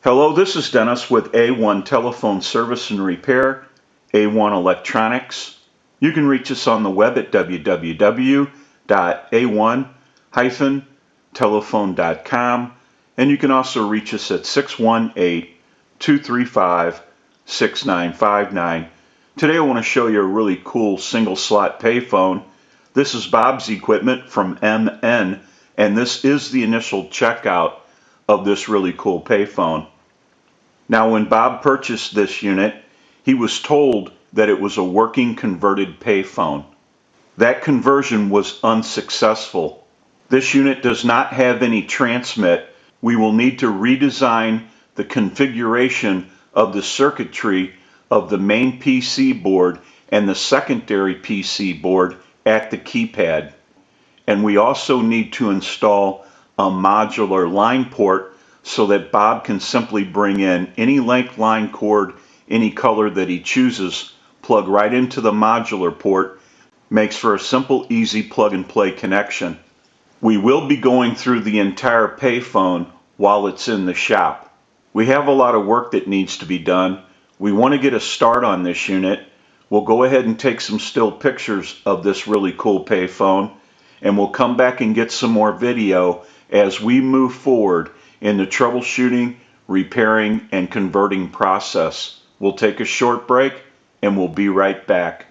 Hello, this is Dennis with A1 Telephone Service and Repair, A1 Electronics. You can reach us on the web at www.a1-telephone.com, and you can also reach us at 618-235-6959. Today I want to show you a really cool single slot payphone. This is Bob's equipment from MN, and this is the initial checkout of this really cool payphone. Now, when Bob purchased this unit, he was told that it was a working converted payphone. That conversion was unsuccessful. This unit does not have any transmit. We will need to redesign the configuration of the circuitry of the main PC board and the secondary PC board at the keypad. And we also need to install a modular line port so that Bob can simply bring in any length line cord, any color that he chooses, plug right into the modular port, makes for a simple, easy plug and play connection. We will be going through the entire payphone while it's in the shop. We have a lot of work that needs to be done. We want to get a start on this unit. We'll go ahead and take some still pictures of this really cool payphone, and we'll come back and get some more video as we move forward in the troubleshooting, repairing, and converting process. We'll take a short break and we'll be right back.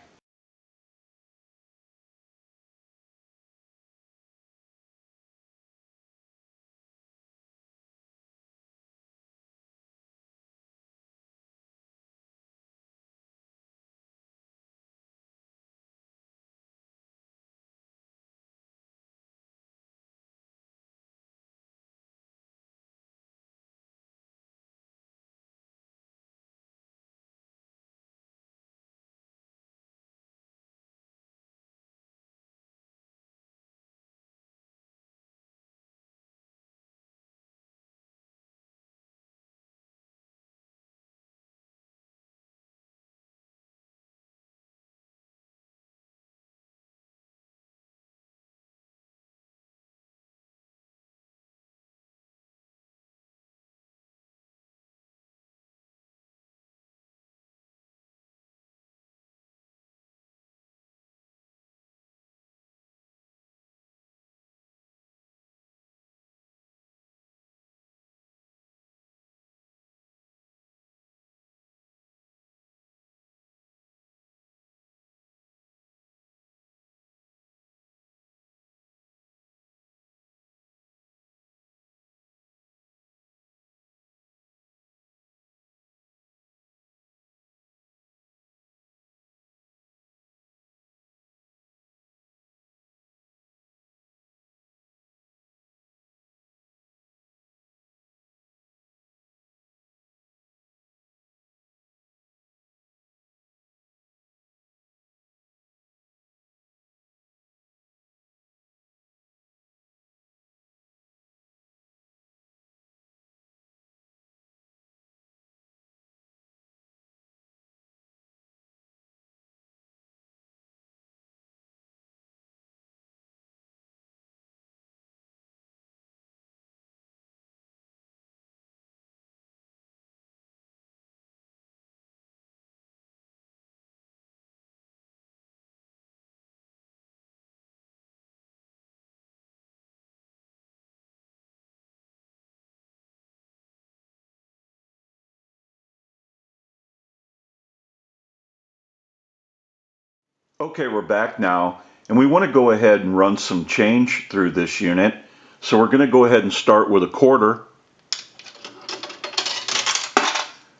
Okay, we're back now, and we want to go ahead and run some change through this unit. So we're going to go ahead and start with a quarter.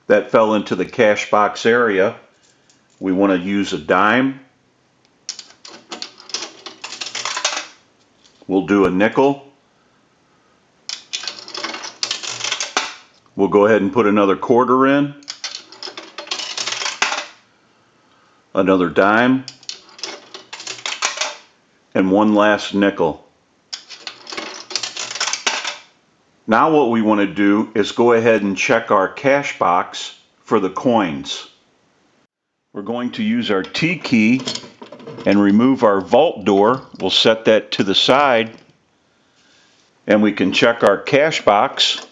That fell into the cash box area. We want to use a dime. We'll do a nickel. We'll go ahead and put another quarter in. Another dime. And one last nickel. Now what we want to do is go ahead and check our cash box for the coins. We're going to use our T key and remove our vault door. We'll set that to the side, and we can check our cash box.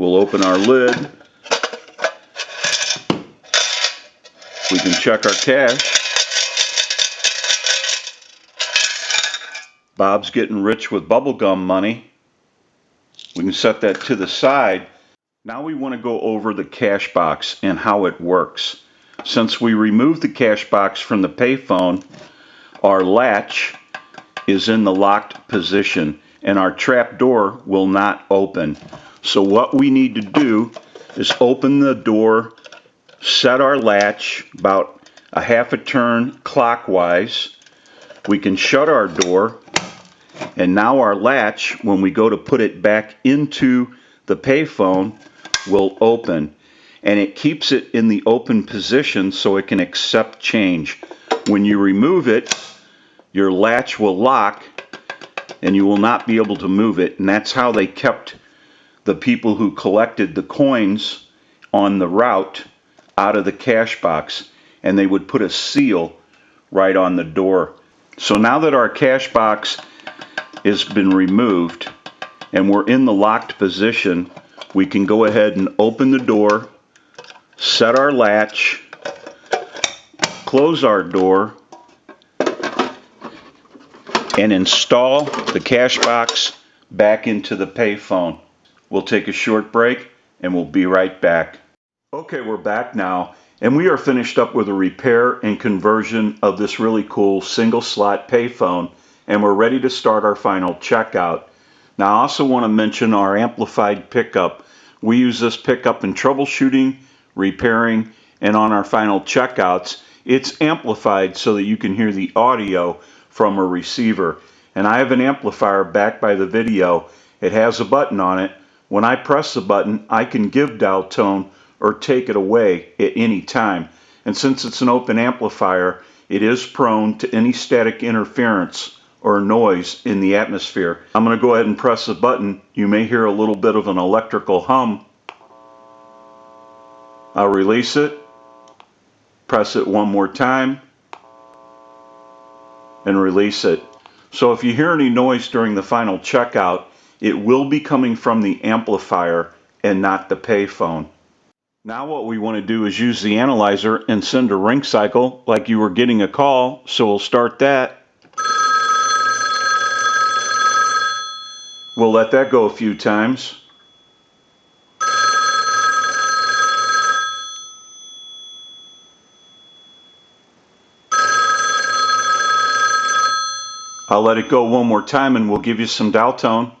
We'll open our lid. We can check our cash. Bob's getting rich with bubblegum money. We can set that to the side. Now we want to go over the cash box and how it works. Since we removed the cash box from the payphone, our latch is in the locked position and our trap door will not open. So what we need to do is open the door, set our latch about a half a turn clockwise. We can shut our door, and now our latch, when we go to put it back into the payphone, will open. And it keeps it in the open position so it can accept change. When you remove it, your latch will lock and you will not be able to move it. And that's how they kept the people who collected the coins on the route out of the cash box. And they would put a seal right on the door. So now that our cash box has been removed and we're in the locked position, we can go ahead and open the door, set our latch, close our door, and install the cash box back into the payphone. We'll take a short break and we'll be right back. Okay, we're back now, and we are finished up with a repair and conversion of this really cool single slot payphone, and we're ready to start our final checkout. Now I also want to mention our amplified pickup. We use this pickup in troubleshooting, repairing, and on our final checkouts. It's amplified so that you can hear the audio from a receiver. And I have an amplifier back by the video. It has a button on it. When I press the button, I can give dial tone or take it away at any time. And since it's an open amplifier, it is prone to any static interference or noise in the atmosphere. I'm going to go ahead and press the button. You may hear a little bit of an electrical hum. I'll release it, press it one more time, and release it. So if you hear any noise during the final checkout, it will be coming from the amplifier and not the payphone. Now what we want to do is use the analyzer and send a ring cycle like you were getting a call, so we'll start that. We'll let that go a few times. I'll let it go one more time and we'll give you some dial tone.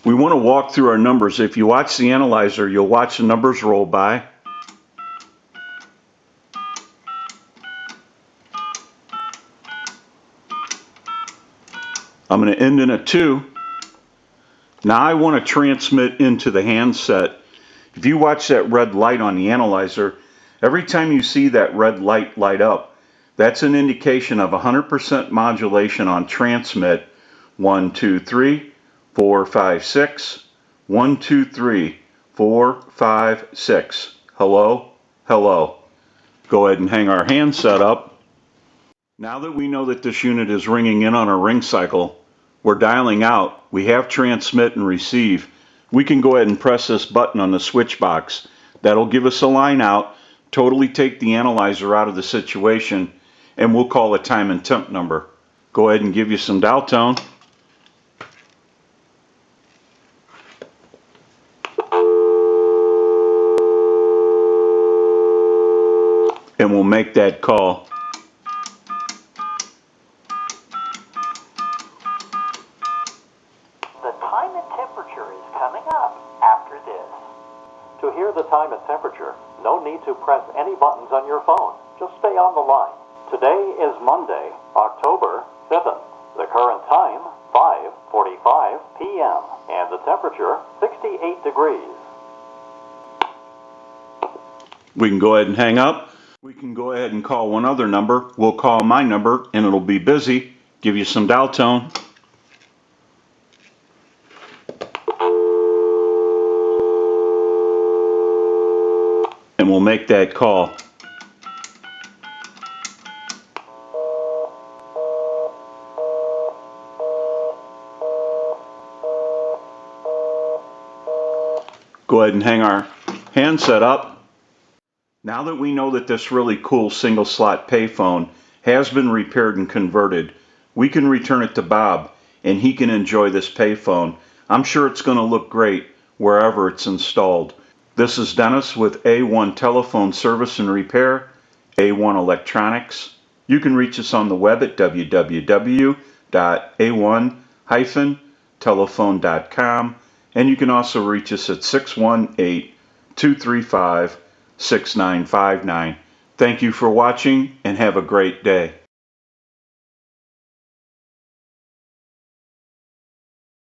We want to walk through our numbers. If you watch the analyzer, you'll watch the numbers roll by. I'm going to end in a 2. Now I want to transmit into the handset. If you watch that red light on the analyzer, every time you see that red light light up, that's an indication of 100% modulation on transmit. 1, 2, 3, 4, 5, 6. 1, 2, 3, 4, 5, 6. Hello? Hello. Go ahead and hang our handset up. Now that we know that this unit is ringing in on a ring cycle, we're dialing out. We have transmit and receive. We can go ahead and press this button on the switch box. That'll give us a line out, totally take the analyzer out of the situation, and we'll call a time and temp number. Go ahead and give you some dial tone. And we'll make that call. The time and temperature is coming up after this. To hear the time and temperature, no need to press any buttons on your phone. Just stay on the line. Today is Monday, October 7th. The current time, 5:45 p.m. And the temperature, 68 degrees. We can go ahead and hang up. We can go ahead and call one other number. We'll call my number and it'll be busy. Give you some dial tone. and we'll make that call. Go ahead and hang our handset up. Now that we know that this really cool single slot payphone has been repaired and converted, we can return it to Bob and he can enjoy this payphone. I'm sure it's going to look great wherever it's installed. This is Dennis with A1 Telephone Service and Repair, A1 Electronics. You can reach us on the web at www.a1-telephone.com, and you can also reach us at 618-235-6959. Thank you for watching and have a great day.